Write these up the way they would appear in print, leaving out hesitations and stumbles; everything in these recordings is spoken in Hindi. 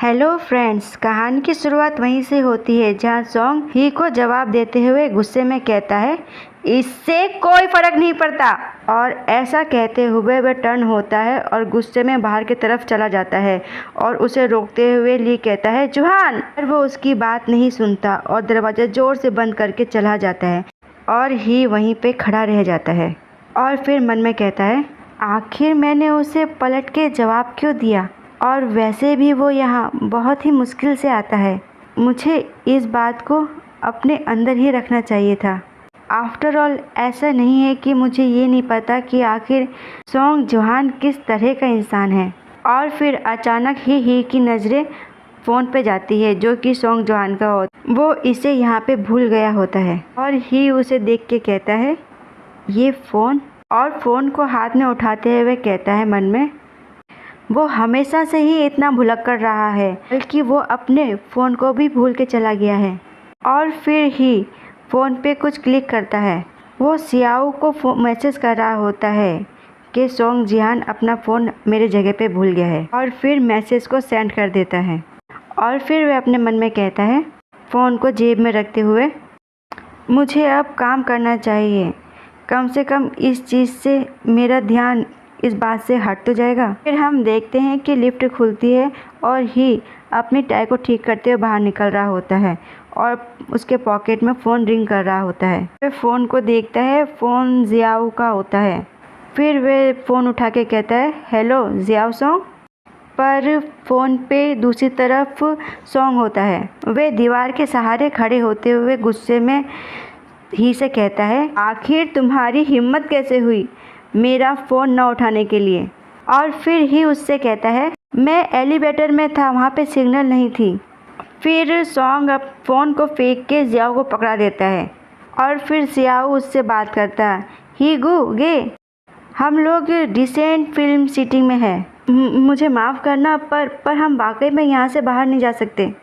हेलो फ्रेंड्स, कहानी की शुरुआत वहीं से होती है जहां सॉन्ग ही को जवाब देते हुए गुस्से में कहता है, इससे कोई फर्क नहीं पड़ता। और ऐसा कहते हुए वह टर्न होता है और गुस्से में बाहर की तरफ चला जाता है और उसे रोकते हुए ली कहता है, जुहान। पर वो उसकी बात नहीं सुनता और दरवाजा जोर से बंद करके चला जाता है और ही वहीं पे खड़ा रह जाता है। और फिर मन में कहता है, आखिर मैंने उसे पलट के जवाब क्यों दिया, और वैसे भी वो यहाँ बहुत ही मुश्किल से आता है। मुझे इस बात को अपने अंदर ही रखना चाहिए था। आफ्टर ऑल ऐसा नहीं है कि मुझे ये नहीं पता कि आखिर सॉन्ग जुहान किस तरह का इंसान है। और फिर अचानक ही की नज़रें फ़ोन पे जाती है जो कि सॉन्ग जुहान का होता। वो इसे यहाँ पे भूल गया होता है और ही उसे देख के कहता है, ये फ़ोन। और फ़ोन को हाथ में उठाते हुए कहता है मन में, वो हमेशा से ही इतना भुलक्कड़ रहा है, बल्कि वो अपने फ़ोन को भी भूल के चला गया है। और फिर ही फ़ोन पे कुछ क्लिक करता है। वो सियाओ को मैसेज कर रहा होता है कि सॉन्ग जिहान अपना फ़ोन मेरे जगह पे भूल गया है, और फिर मैसेज को सेंड कर देता है। और फिर वह अपने मन में कहता है, फ़ोन को जेब में रखते हुए, मुझे अब काम करना चाहिए, कम से कम इस चीज़ से मेरा ध्यान इस बात से हट तो जाएगा। फिर हम देखते हैं कि लिफ्ट खुलती है और ही अपनी टाई को ठीक करते हुए बाहर निकल रहा होता है और उसके पॉकेट में फ़ोन रिंग कर रहा होता है। फिर फ़ोन को देखता है, फ़ोन जियाओ का होता है। फिर वह फ़ोन उठा के कहता है, हेलो जियाओ सॉन्ग। पर फ़ोन पे दूसरी तरफ सॉन्ग होता है। वह दीवार के सहारे खड़े होते हुए गुस्से में ही से कहता है, आखिर तुम्हारी हिम्मत कैसे हुई मेरा फ़ोन न उठाने के लिए। और फिर ही उससे कहता है, मैं एलिवेटर में था, वहाँ पे सिग्नल नहीं थी। फिर सॉन्ग अब फ़ोन को फेंक के जियाओ को पकड़ा देता है और फिर जियाओ उससे बात करता है, ही गु गे, हम लोग डिसेंट फिल्म सीटिंग में है, मुझे माफ़ करना, पर हम वाकई में यहाँ से बाहर नहीं जा सकते।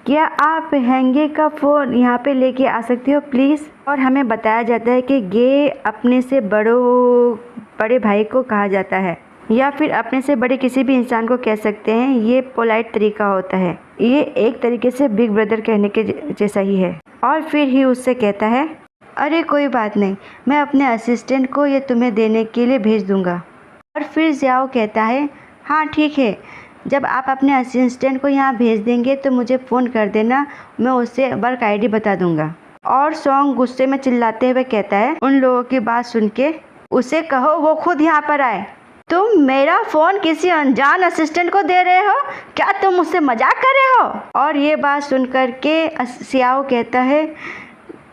क्या आप हैंगे का फ़ोन यहाँ पे लेके आ सकते हो प्लीज़। और हमें बताया जाता है कि गे अपने से बड़े भाई को कहा जाता है, या फिर अपने से बड़े किसी भी इंसान को कह सकते हैं। ये पोलाइट तरीका होता है। ये एक तरीके से बिग ब्रदर कहने के जैसा ही है। और फिर ही उससे कहता है, अरे कोई बात नहीं, मैं अपने असिस्टेंट को ये तुम्हें देने के लिए भेज दूँगा। और फिर जियाओ कहता है, हाँ ठीक है, जब आप अपने असिस्टेंट को यहाँ भेज देंगे तो मुझे फ़ोन कर देना, मैं उससे वर्क आईडी बता दूंगा। और सॉन्ग गुस्से में चिल्लाते हुए कहता है, उन लोगों की बात सुन के उसे कहो वो खुद यहाँ पर आए। तुम मेरा फ़ोन किसी अनजान असिस्टेंट को दे रहे हो, क्या तुम मुझसे मजाक कर रहे हो। और ये बात सुन कर के सियाओ कहता है,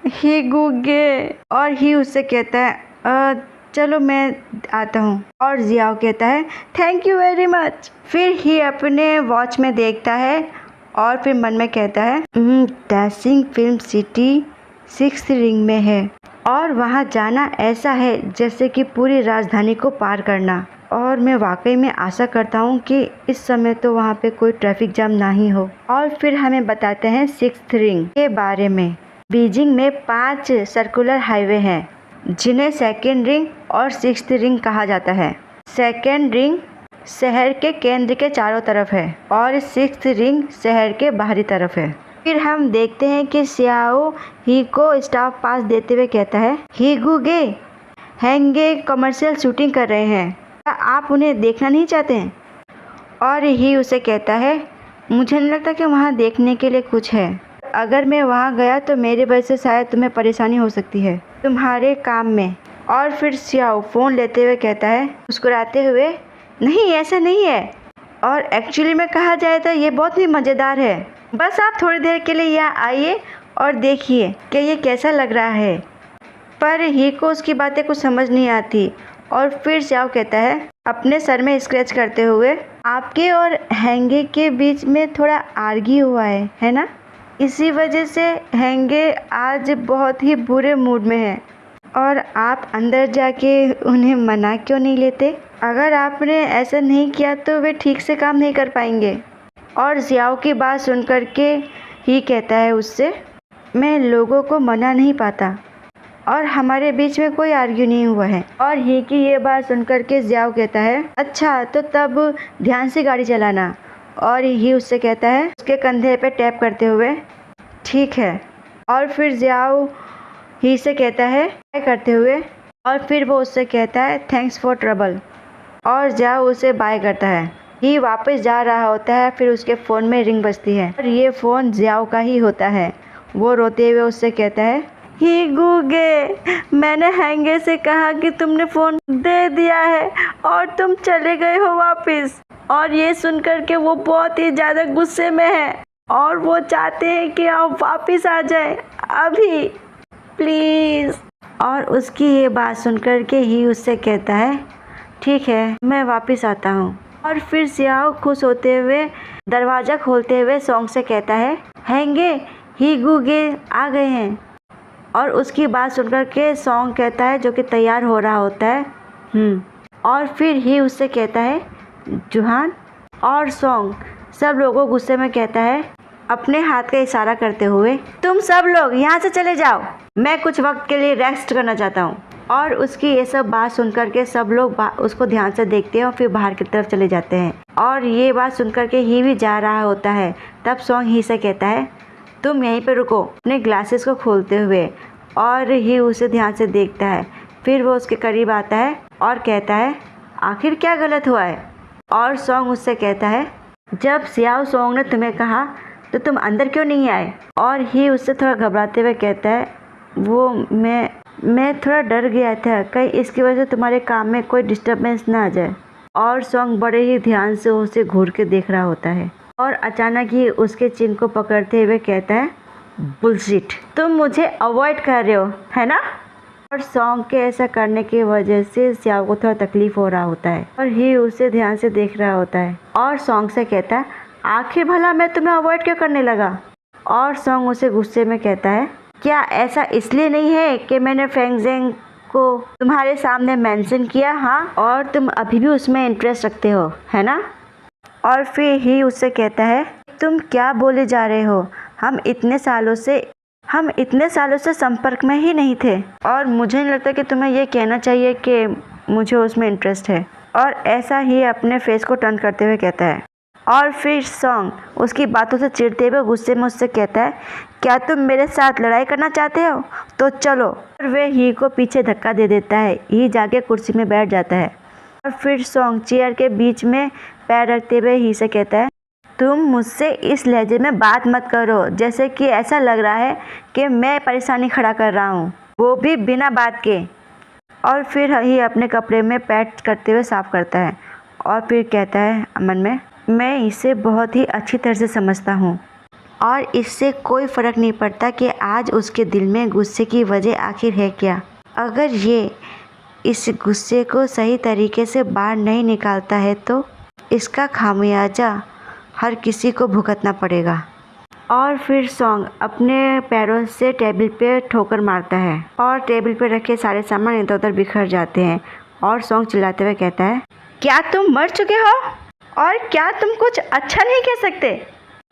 ही गुगे। और ही उससे कहता है, चलो मैं आता हूँ। और जियाओ कहता है, थैंक यू वेरी मच। फिर ही अपने वॉच में देखता है और फिर मन में कहता है, dashing film city 6th ring में है और वहाँ जाना ऐसा है जैसे कि पूरी राजधानी को पार करना। और मैं वाकई में आशा करता हूँ कि इस समय तो वहाँ पे कोई ट्रैफिक जाम ना ही हो। और फिर हमें बताते हैं 6th रिंग के बारे में। बीजिंग में 5 सर्कुलर हाईवे हैं जिन्हें 2nd रिंग और 6th रिंग कहा जाता है। 2nd रिंग शहर के केंद्र के चारों तरफ है और 6th रिंग शहर के बाहरी तरफ है। फिर हम देखते हैं कि सियाओ ही को स्टाफ पास देते हुए कहता है, ही गुगे हैंगे कमर्शियल शूटिंग कर रहे हैं, क्या आप उन्हें देखना नहीं चाहते हैं। और ही उसे कहता है, मुझे नहीं लगता कि वहाँ देखने के लिए कुछ है, अगर मैं वहाँ गया तो मेरे वजह से शायद तुम्हें परेशानी हो सकती है तुम्हारे काम में। और फिर सियाओ फ़ोन लेते हुए कहता है मुस्कुराते हुए, नहीं ऐसा नहीं है, और एक्चुअली में कहा जाए तो ये बहुत ही मज़ेदार है, बस आप थोड़ी देर के लिए यहाँ आइए और देखिए कि ये कैसा लग रहा है। पर ही को उसकी बातें कुछ समझ नहीं आती। और फिर सियाओ कहता है अपने सर में स्क्रैच करते हुए, आपके और हैंगे के बीच में थोड़ा आर्ग्यू हुआ है ना, इसी वजह से हैंगे आज बहुत ही बुरे मूड में है और आप अंदर जाके उन्हें मना क्यों नहीं लेते। अगर आपने ऐसा नहीं किया तो वे ठीक से काम नहीं कर पाएंगे। और जियाओ की बात सुन कर के ही कहता है उससे, मैं लोगों को मना नहीं पाता और हमारे बीच में कोई आर्ग्यू नहीं हुआ है। और ही की ये बात सुन कर के जियाओ कहता है, अच्छा तो तब ध्यान से गाड़ी चलाना और ही उससे कहता है उसके कंधे पे टैप करते हुए ठीक है। और फिर जियाओ ही से कहता है बाय करते हुए और फिर वो उससे कहता है थैंक्स फॉर ट्रबल और जियाओ उसे बाय करता है। ही वापस जा रहा होता है, फिर उसके फ़ोन में रिंग बजती है और ये फ़ोन जियाओ का ही होता है। वो रोते हुए उससे कहता है ही गूगे, मैंने हैंगे से कहा कि तुमने फ़ोन दे दिया है और तुम चले गए हो वापस। और ये सुनकर के वो बहुत ही ज़्यादा गुस्से में है और वो चाहते हैं कि आप वापस आ जाएं अभी प्लीज़। और उसकी ये बात सुनकर के ही उससे कहता है ठीक है मैं वापस आता हूँ। और फिर जियाओ खुश होते हुए दरवाज़ा खोलते हुए सॉन्ग से कहता है हैंगे ही गूगे आ गए हैं। और उसकी बात सुनकर के सॉन्ग कहता है जो कि तैयार हो रहा होता है और फिर ही उससे कहता है जुहान। और सॉन्ग सब लोगों को गुस्से में कहता है अपने हाथ का इशारा करते हुए तुम सब लोग यहाँ से चले जाओ, मैं कुछ वक्त के लिए रेस्ट करना चाहता हूँ। और उसकी ये सब बात सुनकर के सब लोग उसको ध्यान से देखते हैं और फिर बाहर की तरफ चले जाते हैं। और ये बात सुनकर के ही भी जा रहा होता है, तब सॉन्ग ही से कहता है तुम यहीं पे रुको, अपने ग्लासेस को खोलते हुए। और ही उसे ध्यान से देखता है, फिर वो उसके करीब आता है और कहता है आखिर क्या गलत हुआ है। और सॉन्ग उससे कहता है जब जियाओ सॉन्ग ने तुम्हें कहा तो तुम अंदर क्यों नहीं आए। और ही उससे थोड़ा घबराते हुए कहता है वो मैं थोड़ा डर गया था कहीं इसकी वजह से तुम्हारे काम में कोई डिस्टर्बेंस ना आ जाए। और सॉन्ग बड़े ही ध्यान से उसे घूर के देख रहा होता है और अचानक ही उसके चिन को पकड़ते हुए कहता है बुलशिट, तुम मुझे अवॉइड कर रहे हो है ना। और सॉन्ग के ऐसा करने की वजह से जियाओ को थोड़ा तकलीफ हो रहा होता है और ही उसे ध्यान से देख रहा होता है और सॉन्ग से कहता है आखिर भला मैं तुम्हें अवॉइड क्यों करने लगा। और सॉन्ग उसे गुस्से में कहता है क्या ऐसा इसलिए नहीं है कि मैंने फ्रैंकजेंग को तुम्हारे सामने मेंशन किया, हाँ, और तुम अभी भी उसमें इंटरेस्ट रखते हो है ना। और फिर ही उससे कहता है तुम क्या बोले जा रहे हो, हम इतने सालों से संपर्क में ही नहीं थे और मुझे नहीं लगता कि तुम्हें ये कहना चाहिए कि मुझे उसमें इंटरेस्ट है। और ऐसा ही अपने फेस को टर्न करते हुए कहता है। और फिर सॉन्ग उसकी बातों से चिढ़ते हुए गुस्से में उससे कहता है क्या तुम मेरे साथ लड़ाई करना चाहते हो तो चलो। और वे ही को पीछे धक्का दे देता है, ही जाके कुर्सी में बैठ जाता है। और फिर सॉन्ग चेयर के बीच में पैर रखते हुए ही से कहता है तुम मुझसे इस लहजे में बात मत करो जैसे कि ऐसा लग रहा है कि मैं परेशानी खड़ा कर रहा हूँ, वो भी बिना बात के। और फिर ही अपने कपड़े में पैर करते हुए साफ करता है और फिर कहता है मन में मैं इसे बहुत ही अच्छी तरह से समझता हूँ और इससे कोई फ़र्क नहीं पड़ता कि आज उसके दिल में गुस्से की वजह आखिर है क्या। अगर ये इस गुस्से को सही तरीके से बाहर नहीं निकालता है तो इसका खामियाजा हर किसी को भुगतना पड़ेगा। और फिर सॉन्ग अपने पैरों से टेबल पे ठोकर मारता है और टेबल पे रखे सारे सामान इधर उधर बिखर जाते हैं। और सॉन्ग चिल्लाते हुए कहता है क्या तुम मर चुके हो और क्या तुम कुछ अच्छा नहीं कह सकते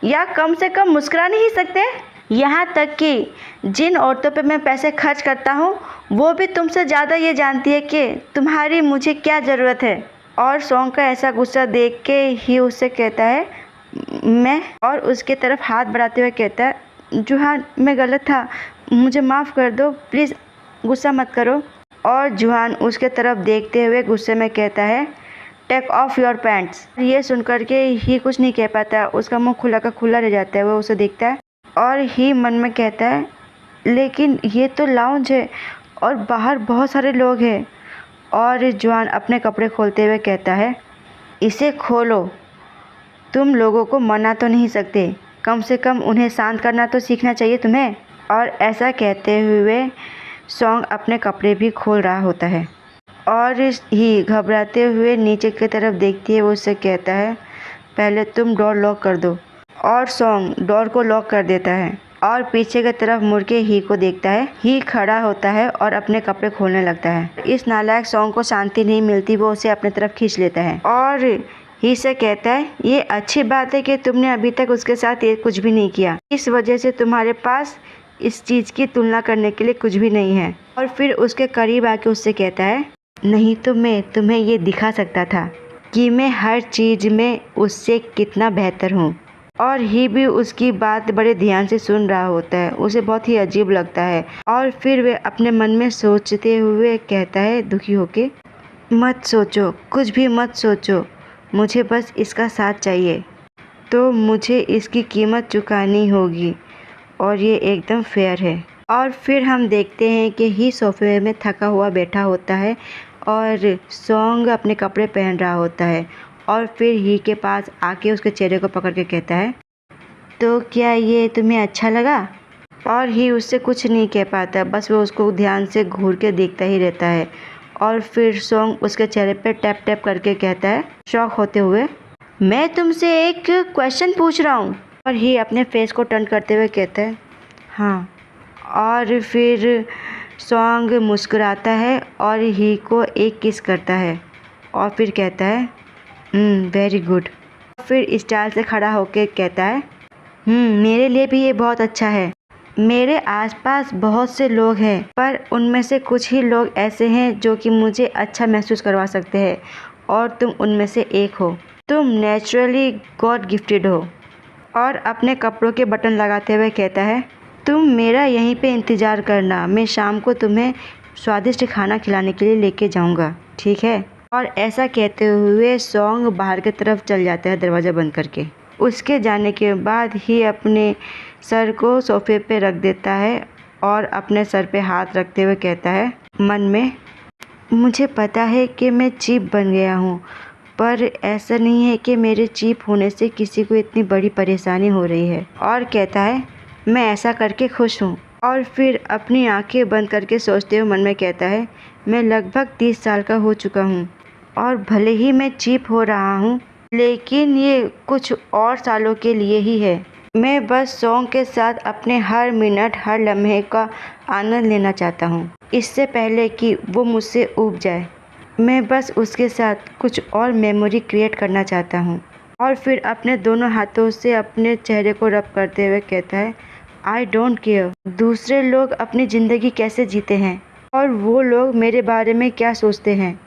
या कम से कम मुस्कुरा नहीं सकते। यहाँ तक कि जिन औरतों पे मैं पैसे खर्च करता हूँ वो भी तुमसे ज़्यादा ये जानती है कि तुम्हारी मुझे क्या ज़रूरत है। और सॉन्ग का ऐसा गुस्सा देख के ही उससे कहता है मैं, और उसके तरफ हाथ बढ़ाते हुए कहता है जुहान मैं गलत था, मुझे माफ़ कर दो, प्लीज़ गुस्सा मत करो। और जुहान उसके तरफ देखते हुए गुस्से में कहता है टेक ऑफ योर पैंट्स। ये सुनकर के ही कुछ नहीं कह पाता, उसका मुंह खुला का खुला रह जाता है। वो उसे देखता है और ही मन में कहता है लेकिन ये तो लाउंज है और बाहर बहुत सारे लोग हैं। और जुहान अपने कपड़े खोलते हुए कहता है इसे खोलो, तुम लोगों को मना तो नहीं सकते, कम से कम उन्हें शांत करना तो सीखना चाहिए तुम्हें। और ऐसा कहते हुए सॉन्ग अपने कपड़े भी खोल रहा होता है और ही घबराते हुए नीचे की तरफ देखती है। वो उससे कहता है पहले तुम डोर लॉक कर दो। और सॉन्ग डोर को लॉक कर देता है और पीछे की तरफ मुड़ के ही को देखता है। ही खड़ा होता है और अपने कपड़े खोलने लगता है। इस नालायक सॉन्ग को शांति नहीं मिलती, वो उसे अपने तरफ खींच लेता है और ही से कहता है ये अच्छी बात है कि तुमने अभी तक उसके साथ ये कुछ भी नहीं किया, इस वजह से तुम्हारे पास इस चीज़ की तुलना करने के लिए कुछ भी नहीं है। और फिर उसके करीब आके उससे कहता है नहीं तो मैं तुम्हें ये दिखा सकता था कि मैं हर चीज़ में उससे कितना बेहतर हूँ। और ही भी उसकी बात बड़े ध्यान से सुन रहा होता है। उसे बहुत ही अजीब लगता है और फिर वह अपने मन में सोचते हुए कहता है दुखी होके, मत सोचो, कुछ भी मत सोचो, मुझे बस इसका साथ चाहिए, तो मुझे इसकी कीमत चुकानी होगी और ये एकदम फेयर है। और फिर हम देखते हैं कि ही सोफे में थका हुआ बैठा होता है और सॉन्ग अपने कपड़े पहन रहा होता है और फिर ही के पास आके उसके चेहरे को पकड़ के कहता है, तो क्या ये तुम्हें अच्छा लगा? और ही उससे कुछ नहीं कह पाता, बस वो उसको ध्यान से घूर के देखता ही रहता है। और फिर सॉन्ग उसके चेहरे पे टैप टैप करके कहता है शॉक होते हुए, मैं तुमसे एक क्वेश्चन पूछ रहा हूँ। और ही अपने फेस को टर्न करते हुए कहता है हाँ। और फिर सॉन्ग मुस्कुराता है और ही को एक किस करता है और फिर कहता है वेरी गुड। फिर स्टाइल से खड़ा होकर कहता है मेरे लिए भी ये बहुत अच्छा है। मेरे आसपास बहुत से लोग हैं पर उनमें से कुछ ही लोग ऐसे हैं जो कि मुझे अच्छा महसूस करवा सकते हैं और तुम उनमें से एक हो। तुम नेचुरली गॉड गिफ्टेड हो। और अपने कपड़ों के बटन लगाते हुए कहता है, तुम मेरा यहीं पे इंतज़ार करना, मैं शाम को तुम्हें स्वादिष्ट खाना खिलाने के लिए लेके जाऊंगा, ठीक है? और ऐसा कहते हुए सॉन्ग बाहर की तरफ चल जाता है दरवाज़ा बंद करके। उसके जाने के बाद ही अपने सर को सोफे पे रख देता है और अपने सर पे हाथ रखते हुए कहता है मन में, मुझे पता है कि मैं चीप बन गया हूँ, पर ऐसा नहीं है कि मेरे चीप होने से किसी को इतनी बड़ी परेशानी हो रही है। और कहता है मैं ऐसा करके खुश हूँ। और फिर अपनी आंखें बंद करके सोचते हुए मन में कहता है, मैं लगभग 30 साल का हो चुका हूँ और भले ही मैं चीप हो रहा हूँ लेकिन ये कुछ और सालों के लिए ही है। मैं बस सॉन्ग के साथ अपने हर मिनट हर लम्हे का आनंद लेना चाहता हूँ, इससे पहले कि वो मुझसे ऊब जाए। मैं बस उसके साथ कुछ और मेमोरी क्रिएट करना चाहता हूँ। और फिर अपने दोनों हाथों से अपने चेहरे को रब करते हुए कहता है, आई डोंट केयर दूसरे लोग अपनी ज़िंदगी कैसे जीते हैं और वो लोग मेरे बारे में क्या सोचते हैं।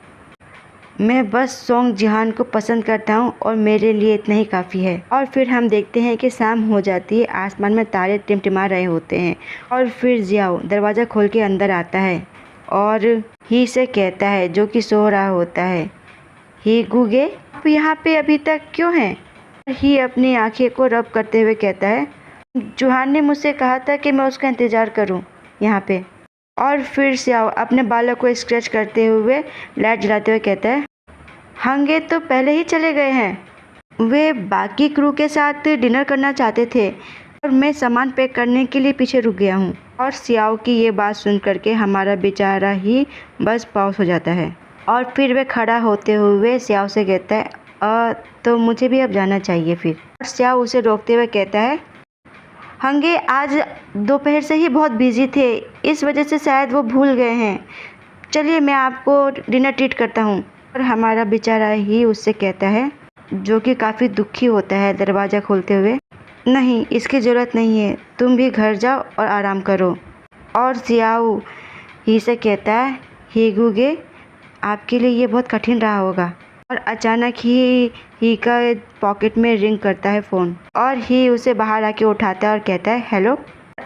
मैं बस सॉन्ग जिहान को पसंद करता हूँ और मेरे लिए इतना ही काफ़ी है। और फिर हम देखते हैं कि शाम हो जाती है, आसमान में तारे टिमटिमा रहे होते हैं और फिर जियाओ दरवाज़ा खोल के अंदर आता है और ही से कहता है जो कि सो रहा होता है, ही गूगे आप यहाँ पे अभी तक क्यों हैं? ही अपनी आंखें को रब करते हुए कहता है, जुहान ने मुझसे कहा था कि मैं उसका इंतज़ार करूँ यहाँ पे। और फिर सियाओ अपने बालों को स्क्रैच करते हुए लाइट जलाते हुए कहता है, हंगे तो पहले ही चले गए हैं। वे बाकी क्रू के साथ डिनर करना चाहते थे और मैं सामान पैक करने के लिए पीछे रुक गया हूँ। और सियाओ की ये बात सुन करके हमारा बेचारा ही बस पॉज हो जाता है। और फिर वह खड़ा होते हुए सियाओ से कहता है, तो मुझे भी अब जाना चाहिए फिर। और सियाओ उसे रोकते हुए कहता है, हंगे आज दोपहर से ही बहुत बिजी थे, इस वजह से शायद वो भूल गए हैं। चलिए मैं आपको डिनर ट्रीट करता हूँ। और हमारा बेचारा ही उससे कहता है, जो कि काफ़ी दुखी होता है दरवाज़ा खोलते हुए, नहीं इसकी ज़रूरत नहीं है, तुम भी घर जाओ और आराम करो। और सियाओ ही से कहता है, ही गूगे आपके लिए ये बहुत कठिन रहा होगा। और अचानक ही का पॉकेट में रिंग करता है फ़ोन और ही उसे बाहर आके उठाता है और कहता है हेलो।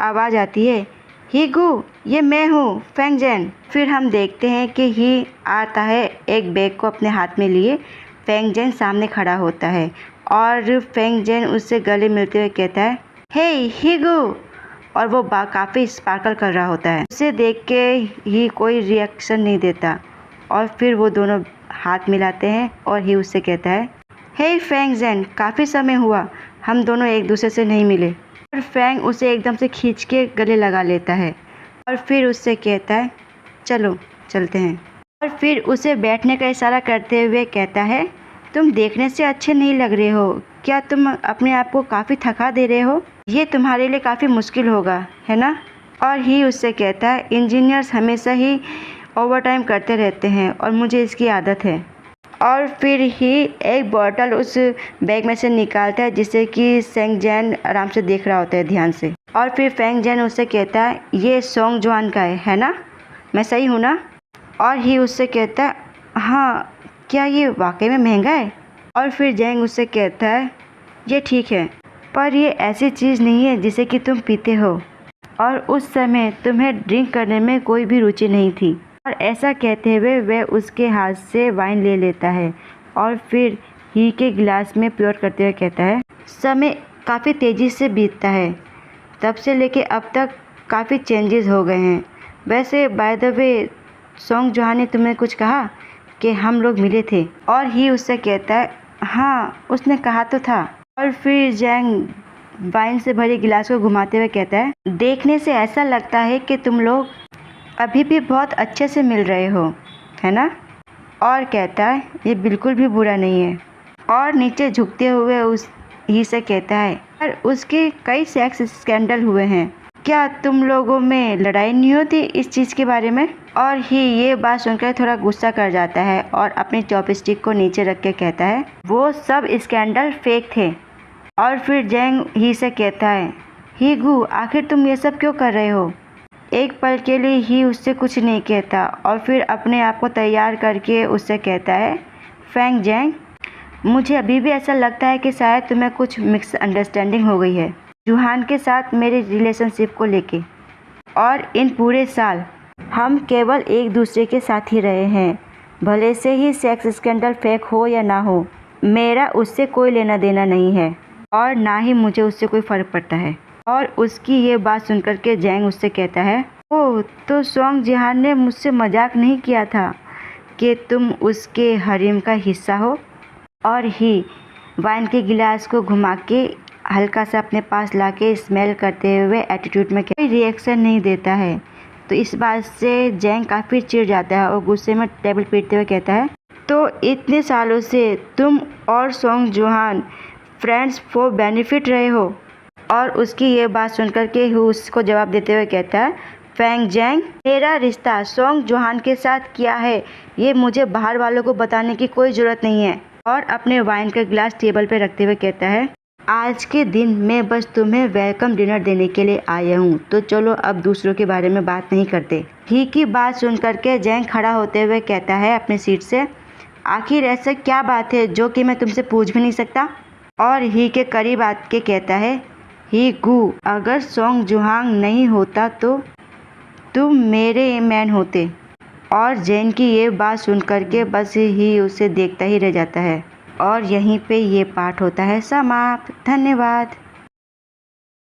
आवाज़ आती है, ही गू ये मैं हूँ फेंग जेन। फिर हम देखते हैं कि ही आता है एक बैग को अपने हाथ में लिए। फेंग जेन सामने खड़ा होता है और फेंग जेन उससे गले मिलते हुए कहता है, हे ही गू। और वो काफ़ी स्पार्कल कर रहा होता है। उसे देख के ही कोई रिएक्शन नहीं देता और फिर वो दोनों हाथ मिलाते हैं और ही उससे कहता है, हे फेंग जेन काफ़ी समय हुआ हम दोनों एक दूसरे से नहीं मिले। और फेंग उसे एकदम से खींच के गले लगा लेता है और फिर उससे कहता है, चलो चलते हैं। और फिर उसे बैठने का इशारा करते हुए कहता है, तुम देखने से अच्छे नहीं लग रहे हो, क्या तुम अपने आप को काफ़ी थका दे रहे हो? ये तुम्हारे लिए काफ़ी मुश्किल होगा है ना? और ही उससे कहता है, इंजीनियर्स हमेशा ही ओवरटाइम करते रहते हैं और मुझे इसकी आदत है। और फिर ही एक बॉटल उस बैग में से निकालता है जिसे कि फेंग जेन आराम से देख रहा होता है ध्यान से। और फिर फेंग जेन उससे कहता है, ये सॉन्ग जुहान का है ना? मैं सही हूँ ना? और ही उससे कहता है, हाँ क्या ये वाकई में महंगा है? और फिर जैंग उससे कहता है ये ठीक है, पर ये ऐसी चीज़ नहीं है जिसे कि तुम पीते हो, और उस समय तुम्हें ड्रिंक करने में कोई भी रुचि नहीं थी। और ऐसा कहते हुए वह उसके हाथ से वाइन ले लेता है और फिर ही के गिलास में प्योर करते हुए कहता है समय काफ़ी तेज़ी से बीतता है, तब से लेके अब तक काफ़ी चेंजेस हो गए हैं। वैसे by the way Song Johan ने तुम्हें कुछ कहा कि हम लोग मिले थे? और ही उससे कहता है हाँ, उसने कहा तो था। और फिर जैंग वाइन से भरे गिलास को घुमाते हुए कहता है देखने से ऐसा लगता है कि तुम लोग अभी भी बहुत अच्छे से मिल रहे हो, है ना? और कहता है ये बिल्कुल भी बुरा नहीं है। और नीचे झुकते हुए उस ही से कहता है और उसके कई सेक्स स्कैंडल हुए हैं, क्या तुम लोगों में लड़ाई नहीं होती इस चीज़ के बारे में? और ही ये बात सुनकर थोड़ा गुस्सा कर जाता है और अपनी चॉपस्टिक को नीचे रख के कहता है वो सब स्कैंडल फेक थे। और फिर जैंग ही से कहता है ही गू, आखिर तुम ये सब क्यों कर रहे हो? एक पल के लिए ही उससे कुछ नहीं कहता और फिर अपने आप को तैयार करके उससे कहता है फैंग जैंग, मुझे अभी भी ऐसा लगता है कि शायद तुम्हें कुछ मिसअंडरस्टैंडिंग हो गई है जोहान के साथ मेरे रिलेशनशिप को लेके, और इन पूरे साल हम केवल एक दूसरे के साथ ही रहे हैं, भले से ही सेक्स स्कैंडल फेक हो या ना हो, मेरा उससे कोई लेना देना नहीं है और ना ही मुझे उससे कोई फ़र्क पड़ता है। और उसकी ये बात सुनकर के जैंग उससे कहता है ओह, तो सोंग जोहान ने मुझसे मजाक नहीं किया था कि तुम उसके हरीम का हिस्सा हो? और ही वाइन के गिलास को घुमा के हल्का सा अपने पास लाके स्मेल करते हुए एटीट्यूड में कोई रिएक्शन नहीं देता है। तो इस बात से जैंग काफ़ी चिढ़ जाता है और गुस्से में टेबल पीटते हुए कहता है तो इतने सालों से तुम और Song Johan friends for benefit रहे हो? और उसकी ये बात सुनकर के हु उसको जवाब देते हुए कहता है फैंग जैंग, मेरा रिश्ता सोंग जोहान के साथ क्या है ये मुझे बाहर वालों को बताने की कोई ज़रूरत नहीं है। और अपने वाइन का गिलास टेबल पर रखते हुए कहता है आज के दिन मैं बस तुम्हें वेलकम डिनर देने के लिए आया हूँ, तो चलो अब दूसरों के बारे में बात नहीं करते। ही की बात सुन करके जैंग खड़ा होते हुए कहता है अपनी सीट से आखिर ऐसा क्या बात है जो कि मैं तुमसे पूछ भी नहीं सकता? और ही के करीब आके कहता है ही गू, अगर सोंग जोहान नहीं होता तो तुम मेरे मैन होते। और जैन की ये बात सुन करके बस ही उसे देखता ही रह जाता है। और यहीं पे ये पाठ होता है समाप्त। धन्यवाद।